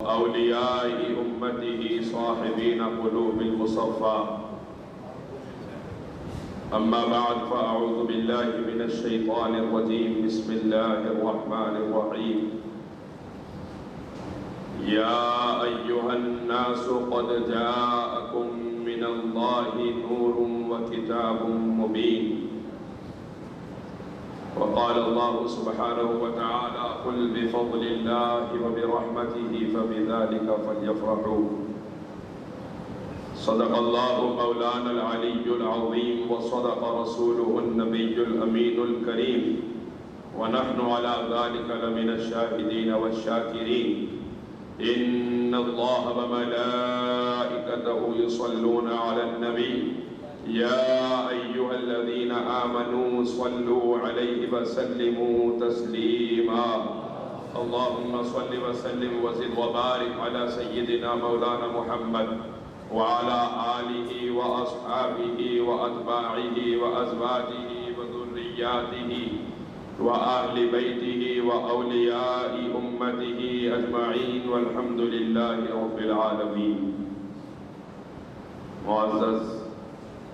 اولیاء امته صاحبین قلوب المصفى اما بعد فاعوذ باللہ من الشیطان الرجیم بسم اللہ الرحمن الرحیم یا ایہا الناس قد جاءکم من اللہ نور وکتاب مبین وقال الله سبحانه وتعالى قل بفضل الله وبرحمته فبذلك فليفرحوا صدق الله مولانا العلي العظيم وصدق رسوله النبي الأمين الكريم ونحن على ذلك لمن الشاهدين والشاكرين إن الله وملائكته يصلون على النبي يا أيها الذين آمنوا صلوا عليه وسلموا تسليما اللهم صل وسلم وزد وبارك على سيدنا مولانا محمد وعلى آله وأصحابه وأتباعه وأزواجه وذرياته وأهل بيته وأولياء أمته أجمعين والحمد لله رب العالمين. معزز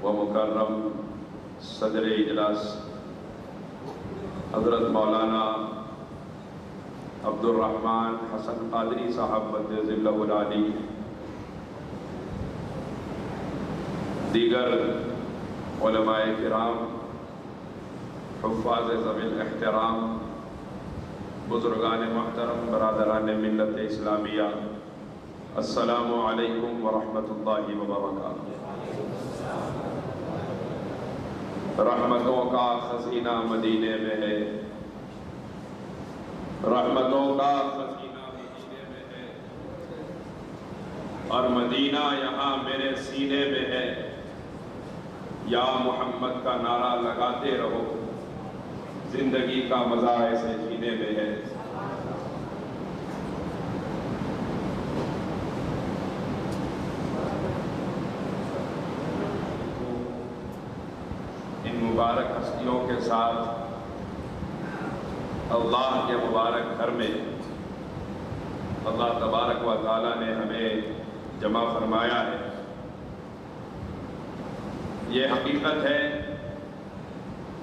و مکرم صدر اجلاس حضرت مولانا عبد الرحمن حسن قادری صاحب مدد اللہ العالی، دیگر علماء کرام، حفاظ ذوی الاحترام، بزرگان محترم، برادران ملت اسلامیہ، السلام علیکم ورحمۃ اللہ وبرکاتہ. رحمتوں کا خزینہ مدینے میں ہے، رحمتوں کا خزینہ مدینے میں ہے، اور مدینہ یہاں میرے سینے میں ہے. یا محمد کا نعرہ لگاتے رہو، زندگی کا مزہ ایسے جینے میں ہے. مبارک ہستیوں کے ساتھ اللہ کے مبارک گھر میں اللہ تبارک و تعالیٰ نے ہمیں جمع فرمایا ہے. یہ حقیقت ہے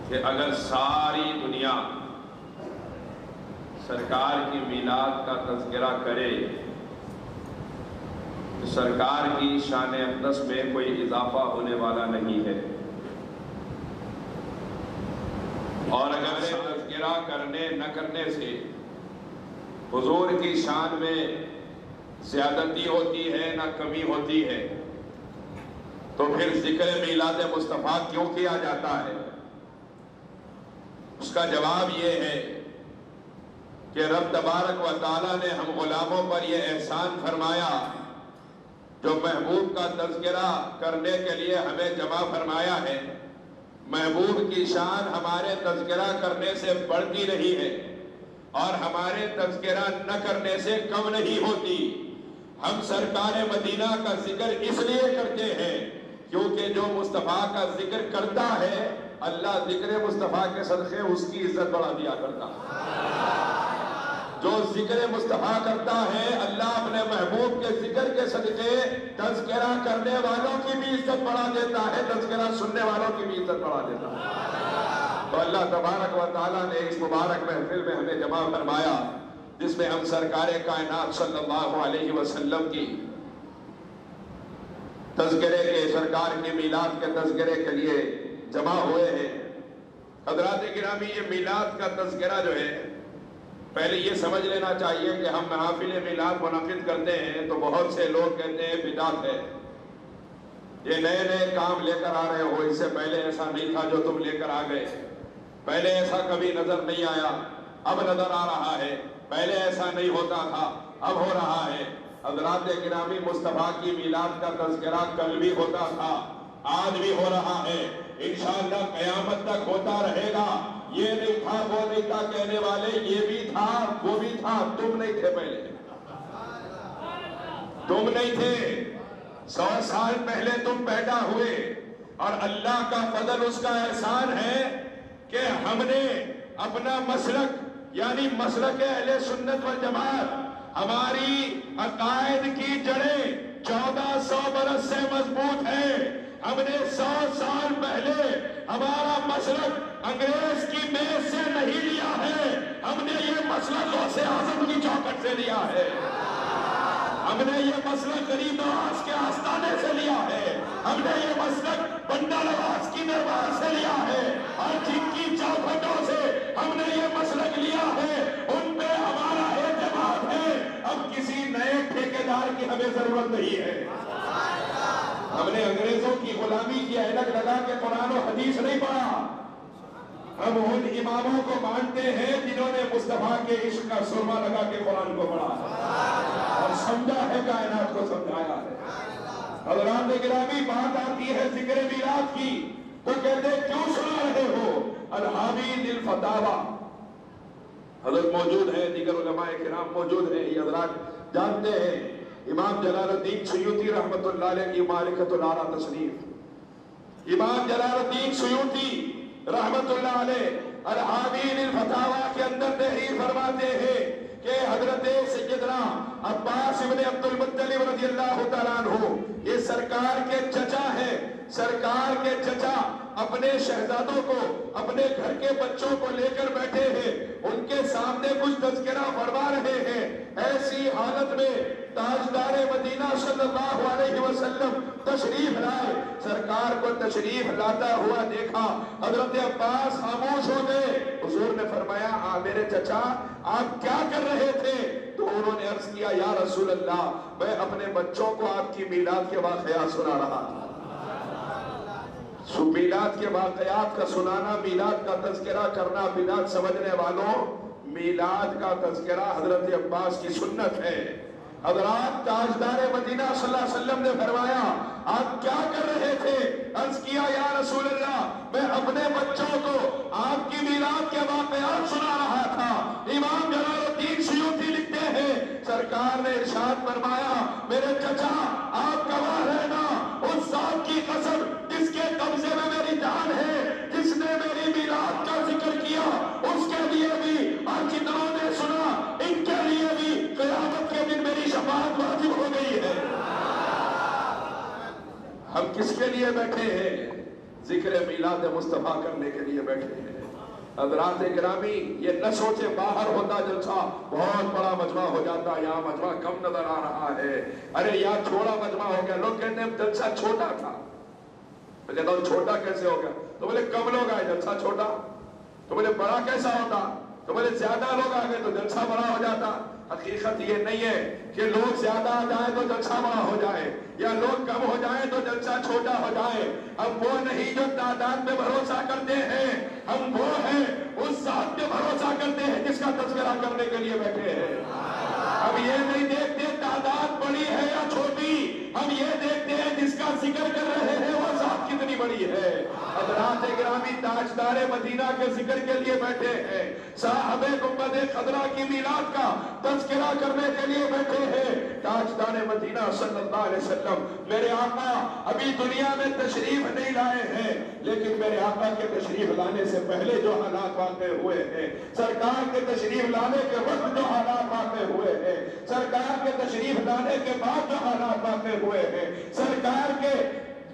کہ اگر ساری دنیا سرکار کی میلاد کا تذکرہ کرے تو سرکار کی شان اقدس میں کوئی اضافہ ہونے والا نہیں ہے، اور اگر تذکرہ کرنے نہ کرنے سے حضور کی شان میں زیادتی ہوتی ہے نہ کمی ہوتی ہے تو پھر ذکر میلاد مصطفیٰ کیوں کیا جاتا ہے؟ اس کا جواب یہ ہے کہ رب تبارک و تعالیٰ نے ہم غلاموں پر یہ احسان فرمایا، جو محبوب کا تذکرہ کرنے کے لیے ہمیں جمع فرمایا ہے. محبوب کی شان ہمارے تذکرہ کرنے سے بڑھتی نہیں ہے اور ہمارے تذکرہ نہ کرنے سے کم نہیں ہوتی. ہم سرکار مدینہ کا ذکر اس لیے کرتے ہیں کیونکہ جو مصطفیٰ کا ذکر کرتا ہے اللہ ذکر مصطفیٰ کے صدقے اس کی عزت بڑھا دیا کرتا ہے. جو ذکر مصطفیٰ کرتا ہے اللہ اپنے محبوب کے ذکر کے صدقے تذکرہ کرنے والوں کی بھی عزت بڑھا دیتا ہے، تذکرہ سننے والوں کی بھی عزت بڑھا دیتا ہے. تو اللہ تبارک و تعالیٰ نے اس مبارک محفل میں ہمیں جمع فرمایا جس میں ہم سرکار کائنات صلی اللہ علیہ وسلم کی تذکرے کے، سرکار کے میلاد کے تذکرے کے لیے جمع ہوئے ہیں. حضرات گرامی، یہ میلاد کا تذکرہ جو ہے، پہلے یہ سمجھ لینا چاہیے کہ ہم محافل میلاد منعقد کرتے ہیں تو بہت سے لوگ کہتے ہیں بدعت ہے، یہ نئے نئے کام لے کر آ رہے ہو، اس سے پہلے ایسا نہیں تھا جو تم لے کر آ گئے، پہلے ایسا کبھی نظر نہیں آیا اب نظر آ رہا ہے، پہلے ایسا نہیں ہوتا تھا اب ہو رہا ہے. حضرات گرامی، مصطفیٰ کی میلاد کا تذکرہ کل بھی ہوتا تھا، آج بھی ہو رہا ہے، انشاءاللہ قیامت تک ہوتا رہے گا. یہ نہیں تھا وہ نہیں تھا کہنے والے، یہ بھی تھا وہ بھی تھا، تم نہیں تھے پہلے، تم نہیں تھے. 100 سال پہلے تم پیدا ہوئے اور اللہ کا فضل، اس کا احسان ہے کہ ہم نے اپنا مسلک یعنی مسلک اہل سنت والجماعت ہماری عقائد کی جڑیں 1400 برس سے مضبوط ہیں. ہم نے 100 سال پہلے ہمارا مسلک انگریز کی میز سے نہیں لیا ہے. ہم نے یہ مسلک غوث اعظم کی چوکھٹ سے لیا ہے. ہم نے یہ مسلک غریب نواز کے آستانے سے لیا ہے. ہم نے یہ مسلک بندہ نواز کی دربار سے لیا ہے. اور جن کی چوکھٹوں سے ہم نے یہ مسلک لیا ہے ان پہ ہمارا اعتماد ہے. اب کسی نئے ٹھیکیدار کی ہمیں ضرورت نہیں ہے. ہم نے انگریزوں کی غلامی کی اینک لگا کے قرآن و حدیث نہیں پڑھا. ہم ان اماموں کو مانتے ہیں جنہوں نے مصطفیٰ کے عشق کا سرما لگا کے قرآن کو پڑھا ہے اور سمجھا ہے، کائنات کو سمجھایا ہے. حضرات گرامی، بات آتی ہے ذکر میلاد کی تو کہتے کیوں سنا رہے ہو؟ الحاوی للفتاوی. حضرت موجود ہیں، دیگر علماء کرام موجود ہیں. یہ حضرات جانتے ہیں امام جلال الدین سیوطی رحمت اللہ علیہ کی معرکۃ الاعلیٰ تصنیف. امام جلال الدین سیوطی رحمت اللہ علیہ الحاوی للفتاوی کے اندر تحریر فرماتے ہیں کہ حضرت سیدنا عباس ابن عبد المطلب رضی اللہ تعالیٰ عنہ یہ سرکار کے چچا ہیں. سرکار کے چچا اپنے شہزادوں کو، اپنے گھر کے بچوں کو لے کر بیٹھے ہیں. ان کے سامنے کچھ تذکرہ فرما رہے ہیں. ایسی حالت میں تاجدار مدینہ صلی اللہ علیہ وسلم تشریف لائے. سرکار کو تشریف لاتا ہوا دیکھا. حضرت عباس خاموش ہو گئے. حضور نے فرمایا میرے چچا آپ کیا کر رہے تھے؟ تو انہوں نے عرض کیا یا رسول اللہ میں اپنے بچوں کو آپ کی میلاد کے واقعات سنا رہا تھا. میلاد کے واقعات کا سنانا، میلاد کا تذکرہ کرنا، میلاد سمجھنے والوں میلاد کا تذکرہ حضرت عباس کی سنت ہے. حضرات تاجدار مدینہ صلی اللہ علیہ وسلم نے فرمایا آپ کیا کر رہے تھے؟ عرض کیا یا رسول اللہ میں اپنے بچوں کو آپ کی میلاد کے واقعات سنا رہا تھا. امام جلال الدین سیوطی لکھتے ہیں سرکار نے ارشاد فرمایا میرے چچا آپ گواہ رہنا اس ذات کی قسم جس کے قبضے میں میری جان ہے، جس نے میری میلاد کا ذکر کیا اس کے لیے بھی اور جتنوں نے سنا ان کے لیے بھی قیامت کے دن میری شفاعت واجب ہو گئی ہے. ہم کس کے لیے بیٹھے ہیں؟ ذکر میلاد مصطفیٰ کرنے کے لیے بیٹھے ہیں. حضرات گرامی یہ نہ سوچے باہر ہوتا جلسہ بہت بڑا مجمع ہو جاتا، یہاں مجمع کم نظر آ رہا ہے. ارے یہاں چھوڑا مجمع ہو گیا. لوگ کہتے ہیں جلسہ چھوٹا تھا. میں کہتا ہوں چھوٹا کیسے ہو گیا؟ تو بولے کم لوگ آئے جلسہ چھوٹا. تو بولے بڑا کیسا ہوتا؟ تو بولے زیادہ لوگ آ گئے تو جلسہ بڑا ہو جاتا. حقیقت یہ نہیں ہے کہ لوگ زیادہ آ جائیں تو جلسہ بڑا ہو جائے یا لوگ کم ہو جائیں تو جلسہ چھوٹا ہو جائے. ہم وہ نہیں جو تعداد پہ بھروسہ کرتے ہیں، ہم وہ ہیں اس ذات پہ بھروسہ کرتے ہیں جس کا تذکرہ کرنے کے لیے بیٹھے ہیں. ہم یہ نہیں دیکھتے تعداد بڑی ہے یا چھوٹی، ہم یہ دیکھتے ہیں جس کا ذکر کر رہے ہیں وہ ذات کتنی بڑی ہے. حضرات گرامی تاجدار مدینہ کے ذکر کے لیے بیٹھے ہیں، صاحب گنبد خضرا کی میلاد کا تذکرہ کرنے کے لیے بیٹھے ہیں. تاجدار مدینہ صلی اللہ علیہ وسلم میرے آقا ابھی دنیا میں تشریف نہیں لائے ہیں، لیکن میرے آقا کے تشریف لانے سے پہلے جو حالات واقع ہوئے ہیں، سرکار کے تشریف لانے کے وقت جو حالات واقع ہوئے ہیں، سرکار کے تشریف لانے کے بعد جو حالات واقع ہوئے ہیں، سرکار کے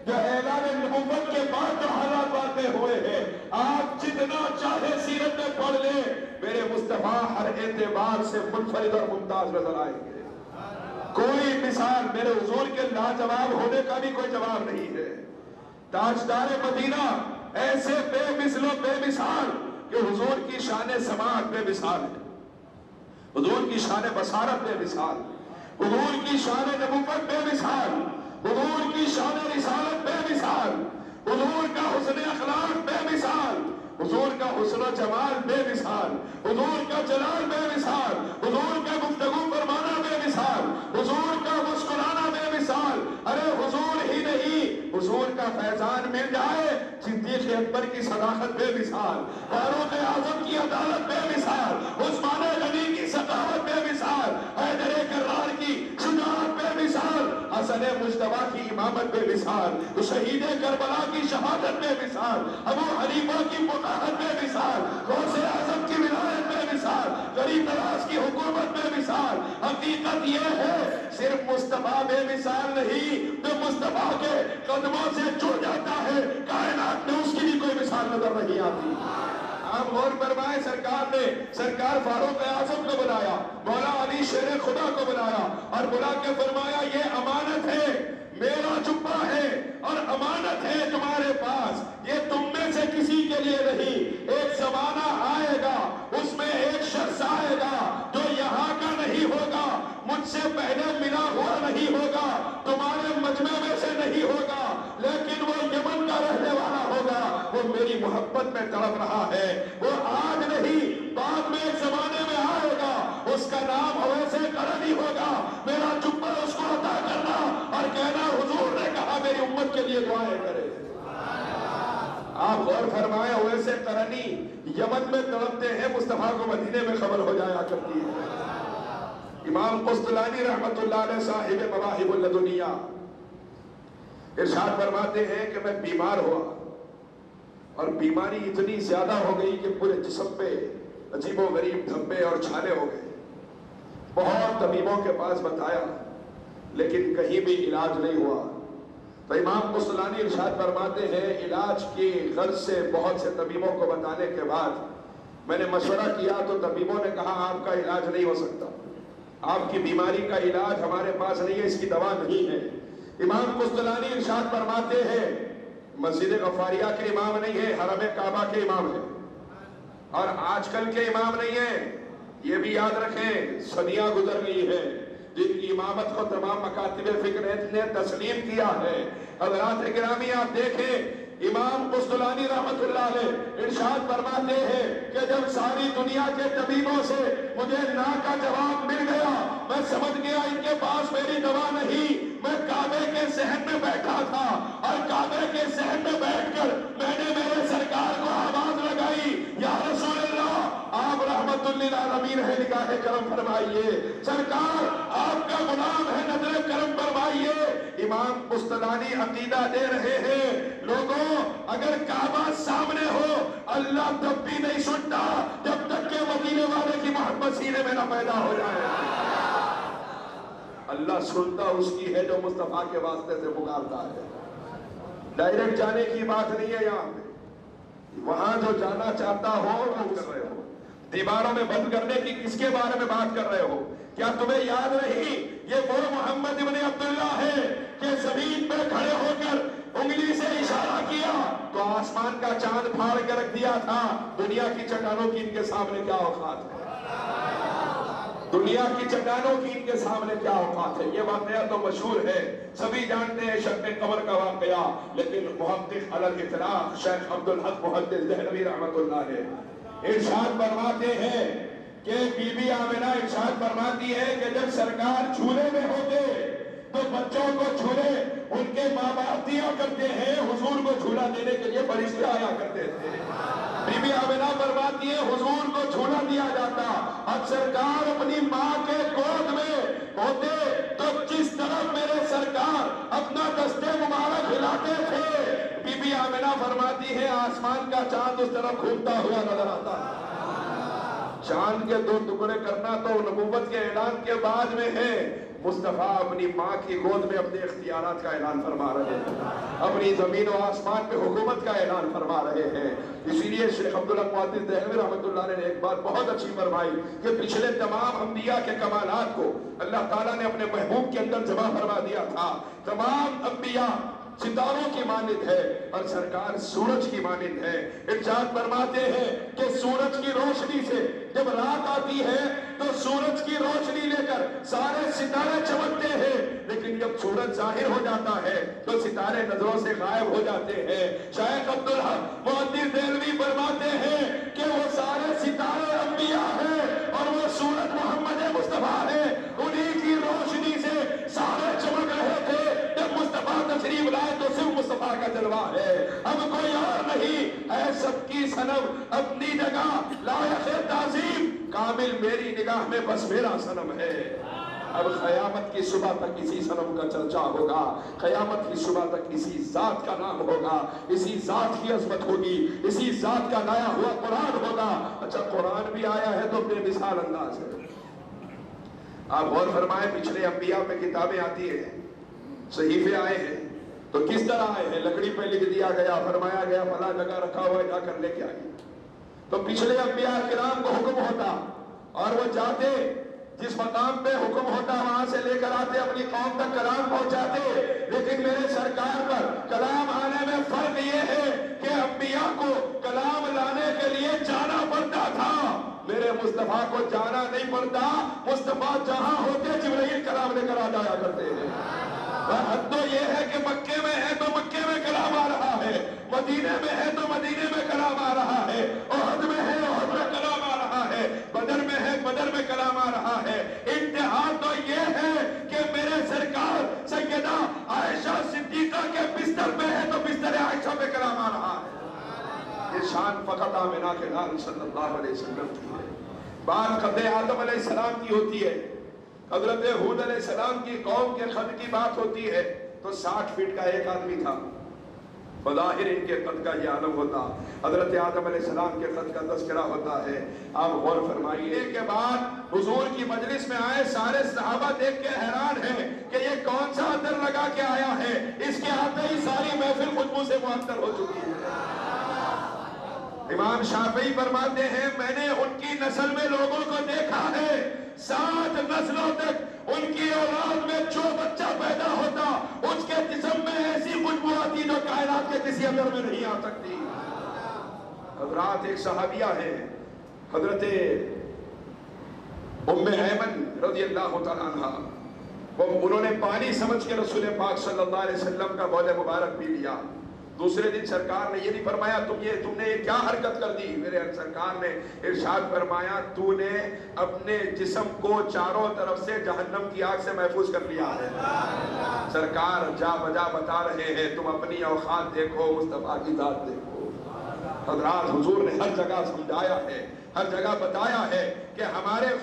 جو اعلان نبوت کے بعد جو حالات واقع ہوئے ہیں، آپ جتنا چاہے سیرت میں پڑھ لیں میرے مصطفیٰ ہر اعتبار سے منفرد اور ممتاز نظر آئیں گے. کوئی مثال میرے حضور کے لاجواب ہونے کا بھی کوئی جواب نہیں ہے. تاجدار مدینہ ایسے بے مثل و بے مثال کہ حضور کی شان سماعت بے مثال ہے، حضور کی شان بصارت بے مثال، حضور کی شان نبوت بے مثال، حضور کی شان رسالت بے مثال، حضور کا حسن اخلاق بے مثال، حضور کا حسن و جمال بے مثال، حضور کا جلال بے مثال، حضور کا گفتگو فرمانا بے مثال، حضور کا مسکرانا بے مثال. ارے حضور ہی نہیں، حضور کا فیضان مل جائے، صدیق اکبر کی صداقت بے مثال، فاروق اعظم کی عدالت بے مثال، عثمان غنی کی سخاوت بے مثال، حیدر کرار کی شجاعت بے مثال، حسن مجتبیٰ کی امامت بے مثال، شہید کربلا کی شہادت بے مثال، ابو حنیفہ کی فقاہت بے مثال، غوث اعظم کی ولایت بے مثال. مثال، غریب نواز کی حکومت بے مثال۔ حقیقت یہ ہے صرف مصطفیٰ بے مثال نہیں، جو مصطفیٰ کے قدموں سے جڑ جاتا ہے کائنات میں اس کی بھی کوئی مثال نظر نہیں آتی۔ آپ غور فرمائیں، سرکار فاروق اعظم کو بلایا، مولا علی شیر خدا کو بلایا اور بلا کے فرمایا یہ امانت ہے، میرا جبہ ہے اور امانت ہے تمہارے پاس، یہ تم میں سے کسی کے لیے نہیں، ایک زمانہ آئے گا اس میں ایک شخص آئے گا جو یہاں کا نہیں ہوگا، مجھ سے پہلے ملا ہوا نہیں ہوگا، تمہارے مجمع میں سے نہیں ہوگا، لیکن وہ یمن کا رہنے والا ہوگا، وہ میری محبت میں تڑپ رہا ہے، وہ آج نہیں بعد میں ایک زمانے میں آئے گا، اس کا نام اویس قرنی ہوگا، میرا جبہ اس کو عطا کرنا اور کہنا حضور نے کہا میری امت کے لیے دعائیں کرے۔ آپ غور فرمائیں، اویس قرنی یمن میں تڑپتے ہیں، مصطفیٰ کو مدینے میں خبر ہو جایا کرتی ہے۔ امام قسطلانی رحمت اللہ علیہ صاحب مواہب اللدنیہ ارشاد فرماتے ہیں کہ میں بیمار ہوا اور بیماری اتنی زیادہ ہو گئی کہ پورے جسم پہ عجیب و غریب دھبے اور چھالے ہو گئے، بہت طبیبوں کے پاس بتایا لیکن کہیں بھی علاج نہیں ہوا۔ تو امام قسطلانی ارشاد فرماتے ہیں علاج کی غرض سے بہت سے طبیبوں کو بتانے کے بعد میں نے مشورہ کیا تو طبیبوں نے کہا آپ کا علاج نہیں ہو سکتا، آپ کی بیماری کا علاج ہمارے پاس نہیں ہے، اس کی دوا نہیں ہے۔ امام قسطلانی ارشاد فرماتے ہیں مسجد غفاریہ کے امام نہیں ہے، حرم کعبہ کے امام ہے، اور آج کل کے امام نہیں ہیں، یہ بھی یاد رکھیں صدیاں گزر گئی ہیں جن کی امامت کو تمام مکاتب فکر نے تسلیم کیا ہے۔ حضرات گرامی آپ دیکھیں امام قسطلانی رحمت اللہ علیہ ارشاد فرماتے ہیں کہ جب ساری دنیا کے طبیبوں سے مجھے نا کا جواب مل گیا، میں سمجھ گیا ان کے پاس میری دوا نہیں، میں کعبے کے صحن میں بیٹھا تھا اور کعبے کے صحن میں بیٹھ کر میں نے میرے سرکار کو آواز لگائی یا رسول اللہ آپ رحمت للعالمین ہے، نگاہ کرم فرمائیے، سرکار آپ کا غلام ہے، نظر کرم فرمائیے۔ امام قسطلانی عقیدہ دے رہے ہیں لوگوں اگر کعبہ سامنے ہو اللہ تب بھی نہیں سنتا جب تک کہ مدینے والے کی محبت سینے میں نہ پیدا ہو جائے۔ اللہ سنتا اس کی ہے جو مصطفیٰ کے واسطے سے پکارتا ہے، ڈائریکٹ جانے کی بات نہیں ہے یہاں پہ، وہاں جو جانا چاہتا ہو وہ کر رہے ہو، دیواروں میں بند کرنے کی کس کے بارے میں بات کر رہے ہو؟ کیا تمہیں یاد نہیں یہ وہ محمد ابن عبداللہ ہے کہ زمین پہ کھڑے ہو کر انگلی سے اشارہ کیا تو آسمان کا چاند پھاڑ کے رکھ دیا تھا؟ دنیا کی چٹانوں کی ان کے سامنے کیا اوقات ہے، دنیا کی چٹانوں کی ان کے سامنے کیا اوقات ہے۔ یہ واقعہ تو مشہور ہے، سبھی جانتے ہیں شق قمر کا واقعہ، لیکن محقق علی الاطلاق شیخ عبدالحق محدث دہلوی رحمت اللہ علیہ ارشاد فرماتے ہیں کہ بی بی آمنہ ارشاد فرماتی ہے کہ جب سرکار جھولے میں ہوتے تو بچوں کو جھولے ان کے ماں باپ دیا کرتے ہیں، حضور کو جھولا دینے کے لیے فرشتے آیا کرتے تھے۔ بی بی آمنہ فرماتی ہے حضور کو جھولا دیا جاتا، اب سرکار اپنی ماں کے گود میں ہوتے تو جس طرف میرے سرکار اپنا دستے مبارک ہلاتے تھے، بی بی آمنہ فرماتی ہے آسمان کا چاند اس طرف گھومتا ہوا نظر آتا۔ چاند کے دو ٹکڑے کرنا تو نبوت کے اعلان کے بعد میں ہے، مصطفیٰ اپنی ماں کی گود میں اپنے اختیارات کا اعلان فرما رہے ہیں، اپنی زمین و آسمان پہ حکومت کا اعلان فرما رہے ہیں۔ اسی لیے شیخ عبدالحق محدث دہلوی رحمت اللہ نے ایک بات بہت اچھی فرمائی کہ پچھلے تمام انبیاء کے کمالات کو اللہ تعالیٰ نے اپنے محبوب کے اندر جمع فرما دیا تھا۔ تمام انبیاء ستاروں کی مانند ہے اور سرکار سورج کی مانند ہے۔ ارشاد فرماتے ہیں کہ سورج کی روشنی سے جب رات آتی ہے تو سورج کی روشنی لے کر سارے ستارے چمکتے ہیں، لیکن جب سورج ظاہر ہو جاتا ہے تو ستارے نظروں سے غائب ہو جاتے ہیں۔ شیخ عبدالحق محدث دہلوی فرماتے ہیں کہ وہ سارے ستارے انبیاء ہیں اور وہ سورج محمد مصطفیٰ ہے، انہی کی روشنی سے سارے چمک رہے تھے۔ جب مصطفیٰ تشریف لائے تو صرف مصطفیٰ کا جلوہ ہے، اب کوئی اور نہیں ہے، سب کی صنم اپنی جگہ لائق تعظیم، کامل میری نگاہ میں بس میرا صنم ہے۔ اب قیامت کی صبح تک اسی صنم کا چرچا ہوگا، قیامت کی صبح تک اسی ذات کا نام ہوگا، اسی ذات کی عظمت ہوگی، اسی ذات کا لایا ہوا قرآن ہوگا۔ اچھا قرآن بھی آیا ہے تو بے مثال انداز ہے۔ آپ غور فرمائیں، پچھلے انبیاء پہ کتابیں آتی ہیں، صحیفے آئے ہیں، تو کس طرح آئے ہیں؟ لکڑی پہ لکھ دیا گیا، فرمایا گیا فلاں جگہ رکھا ہوا ہے، جا کر لے کے آئیے۔ تو پچھلے انبیاء کرام کو حکم ہوتا اور وہ جاتے، جس مقام پہ حکم ہوتا وہاں سے لے کر آتے، اپنی قوم تک کلام پہنچاتے۔ لیکن میرے سرکار پر کلام آنے میں فرق یہ ہے کہ انبیاء کو کلام لانے کے لیے جانا پڑتا تھا، میرے مصطفیٰ کو جانا نہیں پڑتا۔ مصطفیٰ جہاں ہوتے جبرائیل کلام لے کر آ جایا کرتے ہیں۔ حد تو یہ ہے کہ مکے میں ہے تو مکے میں کلام آ رہا ہے، مدینے میں ہے تو مدینے میں کلام آ رہا ہے، احد میں ہے احد میں کلام آ رہا ہے، بدر میں ہے بدر میں کلام آ رہا ہے۔ انتہا تو یہ ہے کہ میرے سرکار سیدہ عائشہ صدیقہ کے بستر پہ ہے تو بستر عائشہ پہ کلام آ رہا ہے۔ یہ شان فقط آمنہ کے لال صلی اللہ علیہ وسلم کی ہے۔ بات خط آدم علیہ السلام کی ہوتی ہے، حضرت ہود علیہ السلام کی قوم کے خط کی بات ہوتی ہے تو 60 فٹ کا ایک آدمی تھا، بظاہر ان کے خط کا یہ عالم ہوتا، حضرت آدم علیہ السلام کے خط کا تذکرہ ہوتا ہے۔ آپ غور فرمائیے کے بعد حضور کی مجلس میں آئے سارے صحابہ دیکھ کے حیران ہیں کہ یہ کون سا عطر لگا کے آیا ہے، اس کے آتے ہی ساری محفل خوشبو سے معطر ہو چکی ہے۔ امام شافعی فرماتے ہیں میں نے ان کی نسل میں لوگوں کو دیکھا ہے، 7 نسلوں تک ان کی اولاد میں جو بچہ پیدا ہوتا اس کے جسم میں ایسی خوشبو آتی جو کائنات کے کسی عطر میں نہیں آ سکتی۔ حضرات ایک صحابیہ ہے حضرت ام ایمن رضی اللہ تعالیٰ عنہ، انہوں نے پانی سمجھ کے رسول پاک صلی اللہ علیہ وسلم کا بول مبارک پی لیا۔ دوسرے دن سرکار نے یہ نہیں فرمایا تم نے یہ کیا حرکت کر دی، میرے سرکار نے ارشاد فرمایا تو نے اپنے جسم کو چاروں طرف سے جہنم کی آگ سے محفوظ کر لیا ہے۔ سرکار جا بجا بتا رہے ہیں تم اپنی اوقات دیکھو، مصطفیٰ کی ذات دیکھو۔ حضرات حضور نے ہر جگہ سمجھایا ہے، ہر جگہ بتایا ہے کہ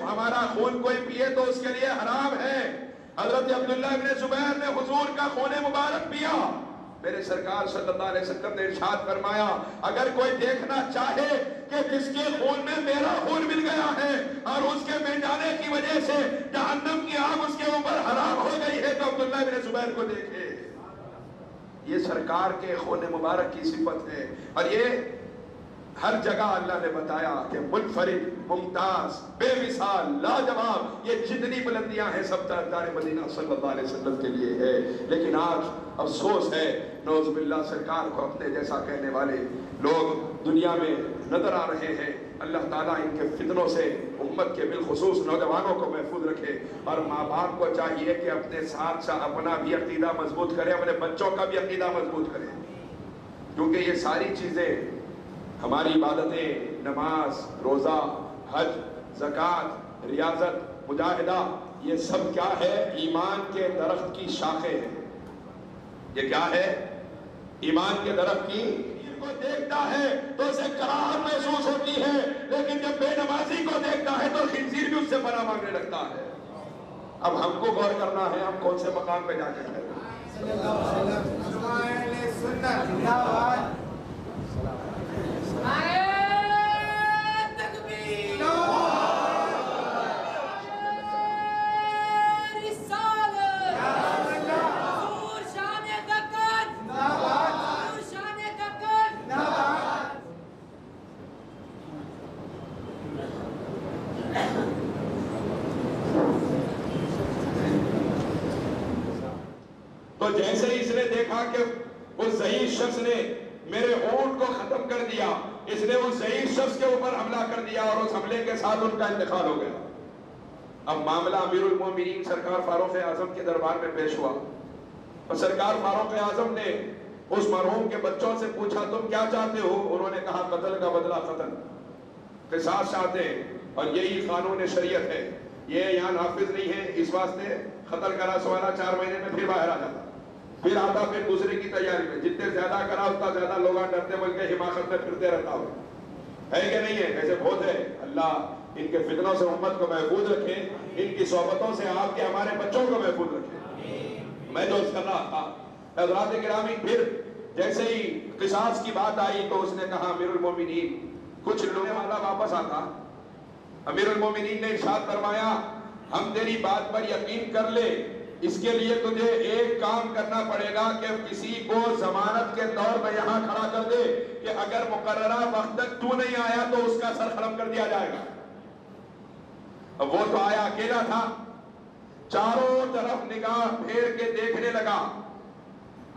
ہمارا خون کوئی پیے تو اس کے لیے حرام ہے۔ حضرت عبداللہ ابن زبیر نے حضور کا خون مبارک پیا، میرے سرکار صلی اللہ علیہ وسلم نے ارشاد فرمایا اگر کوئی دیکھنا چاہے کہ جس کے خون میں میرا خون مل گیا ہے اور اس کے مل جانے کی وجہ سے جہنم کی آگ اس کے اوپر حرام ہو گئی ہے تو عبداللہ بن زبیر کو دیکھے۔ یہ سرکار کے خون مبارک کی صفت ہے، اور یہ ہر جگہ اللہ نے بتایا کہ منفرد، ممتاز، بے مثال، لاجواب، یہ جتنی بلندیاں ہیں سب تاجدار مدینہ صلی اللہ علیہ وسلم کے لیے ہے۔ لیکن آج افسوس ہے نعوذ باللہ سرکار کو اپنے جیسا کہنے والے لوگ دنیا میں نظر آ رہے ہیں۔ اللہ تعالیٰ ان کے فتنوں سے امت کے بالخصوص نوجوانوں کو محفوظ رکھے، اور ماں باپ کو چاہیے کہ اپنے ساتھ ساتھ اپنا بھی عقیدہ مضبوط کرے، اپنے بچوں کا بھی عقیدہ مضبوط کرے، کیونکہ یہ ساری چیزیں ہماری عبادتیں، نماز، روزہ، حج، زکوٰۃ، ریاضت، مجاہدہ، یہ سب کیا ہے؟ ایمان کے درخت کی شاخیں ہیں۔ یہ کیا ہے؟ ایمان کے درخت کی کو دیکھتا ہے تو اسے کراہت محسوس ہوتی ہے، لیکن جب بے نمازی کو دیکھتا ہے تو خنزیر بھی اس سے پناہ مانگنے لگتا ہے۔ اب ہم کو غور کرنا ہے ہم کون سے مقام پہ جا کے ہیں۔ تو جیسے ہی اس نے دیکھا کہ اس ضعیف شخص نے میرے اونٹ کو ختم کر دیا، اس نے اس ضعیف شخص کے اوپر حملہ کر دیا اور اس حملے کے ساتھ ان کا انتقال ہو گیا۔ اب معاملہ امیر المومنین سرکار فاروق اعظم کے دربار میں پیش ہوا، اور سرکار فاروق اعظم نے اس مرحوم کے بچوں سے پوچھا تم کیا چاہتے ہو؟ انہوں نے کہا قتل کا بدلہ قتل، قصاص چاہتے ہیں، اور یہی قانون شریعت ہے، یہ یہاں نافذ نہیں ہے، اس واسطے قتل کرا سوالا 4 مہینے میں پھر باہر آ جاتا، پھر آتا پھر دوسرے کی تیاری میں، جتنے زیادہ کرا اتنا زیادہ لوگ ڈرتے بول کے حماقت میں پھرتے رہتا ہو، ہے کہ نہیں ہے؟ ایسے بہت ہے، اللہ ان کے فتنوں سے امت کو محفوظ رکھے، ان کی صحبتوں سے آپ کے ہمارے بچوں کو محفوظ رکھے۔ میں جو کر رہا تھا حضرات گرامی، پھر جیسے ہی قصاص کی بات آئی تو اس نے کہا امیر المومنین کچھ لوگوں والا واپس آتا۔ امیر المومنین نے ارشاد فرمایا ہم تیری بات پر یقین کر لے، اس کے لیے تجھے ایک کام کرنا پڑے گا کہ کسی کو ضمانت کے طور پر یہاں کھڑا کر دے کہ اگر مقررہ وقت تک تو نہیں آیا تو اس کا سر قلم کر دیا جائے گا۔ اب وہ تو آیا اکیلا تھا، چاروں طرف نگاہ پھیر کے دیکھنے لگا،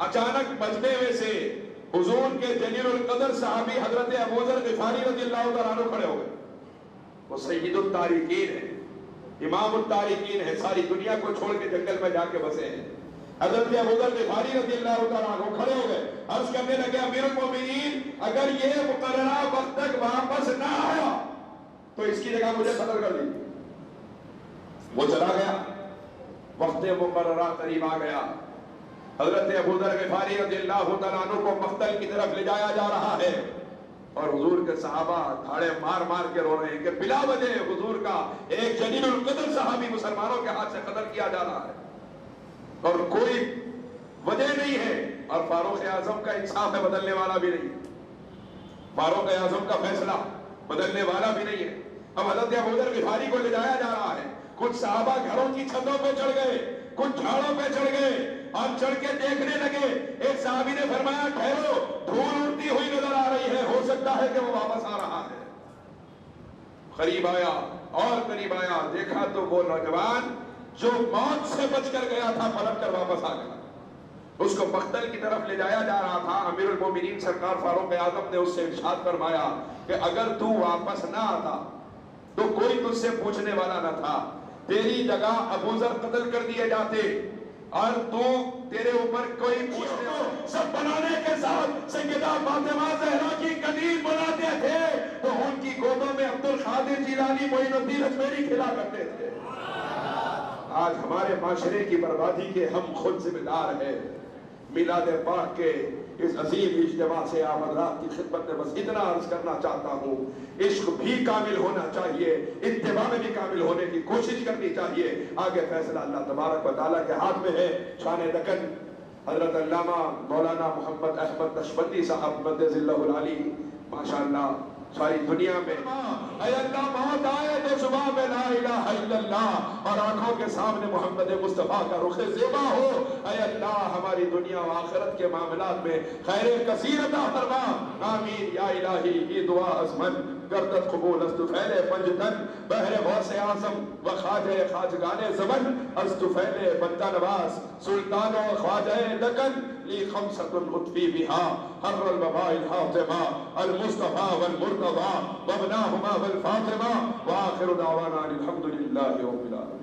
اچانک بجتے ہوئے سے حضور کے جلیل القدر صحابی حضرت ابو ذر غفاری رضی اللہ تعالیٰ عنہ کھڑے ہو گئے۔ وہ سید التارکین ہے، امام التارکین ہے، ساری دنیا کو چھوڑ کے جنگل میں جا کے بسے ہیں۔ حضرت ابو ذر غفاری رضی اللہ تعالیٰ عنہ کھڑے ہو گئے، عرض کرنے لگے امیر المومنین اگر یہ مقررہ وقت تک واپس نہ آیا تو اس کی جگہ مجھے قتل کر دیجیے۔ وہ چلا گیا، وقت مقررہ قریب آ گیا، حضرت ابو ذر غفاری رضی اللہ تعالیٰ عنہ کو مقتل کی طرف لے جایا جا رہا ہے، اور حضور کے صحابہ دھاڑے مار مار کے رو رہے ہیں کہ بلا وجہ حضور کا ایک جلیل القدر صحابی مسلمانوں کے ہاتھ سے قتل کیا جا رہا ہے اور کوئی وجہ نہیں ہے، اور فاروق اعظم کا انصاف ہے بدلنے والا بھی نہیں، فاروق اعظم کا فیصلہ بدلنے والا بھی نہیں ہے۔ اب حضرت ابو ذر غفاری کو لے جایا جا رہا ہے، کچھ صحابہ گھروں کی چھتوں پہ چڑھ گئے، کچھ جھاڑوں پہ چڑھ گئے اور چڑھ کے دیکھنے لگے۔ ایک صحابی نے فرمایا ٹھہرو، دھول اڑتی ہوئی نظر آ رہی ہے، ہو سکتا ہے کہ وہ واپس آ رہا ہے۔ قریب آیا اور قریب آیا، دیکھا تو وہ نوجوان جو موت سے بچ کر گیا تھا پلٹ کر واپس آ گیا۔ اس کو مقتل کی طرف لے جایا جا رہا تھا۔ امیر المومنین سرکار فاروق اعظم نے اس سے ارشاد فرمایا کہ اگر تو واپس نہ آتا تو کوئی تجھ سے پوچھنے والا نہ تھا، تیری جگہ ابو ذر قتل کر دیے جاتے، اور تو تیرے اوپر کوئی پوچھنے سب بنانے کے ساتھ سیدہ فاطمہ زہرا کی قدیم بناتے تھے تو ان کی گودوں میں عبد القادر جیلانی معین الدین اجمیری کھلا کرتے تھے۔ آج ہمارے معاشرے کی بربادی کے ہم خود ذمہ دار ہیں۔ میلاد پاک کے اس عظیم اجتماع سے آپ حضرات کی خدمت میں بس اتنا عرض کرنا چاہتا ہوں، عشق بھی کامل ہونا چاہیے، اتباع میں بھی کامل ہونے کی کوشش کرنی چاہیے۔ آگے فیصلہ اللہ تبارک و تعالیٰ کے ہاتھ میں ہے۔ شان دکن حضرت علامہ مولانا محمد احمد نقشبندی صاحب مدد اللہ العالی ماشاءاللہ ساری دنیا میں اے اللہ موت آئے تو صبح میں لا الہ الا اللہ اور آنکھوں کے سامنے محمد مصطفیٰ کا رخ زیبا ہو۔ اے اللہ ہماری دنیا و آخرت کے معاملات میں خیر کثیر عطا فرما، آمین یا الہی۔ یہ دعا ازمن گردت قبول است فیل پنجتن بحر غوث اعظم و خواجہ خواجگان زمن است فیل بندہ نواز سلطان و خواجہ دکن لی خمسۃ اطفی بہا حر الوباء الحاطمہ المصطفیٰ والمرتضی وابناہما والفاطمہ وآخر دعوانا الحمدللہ رب العالمین۔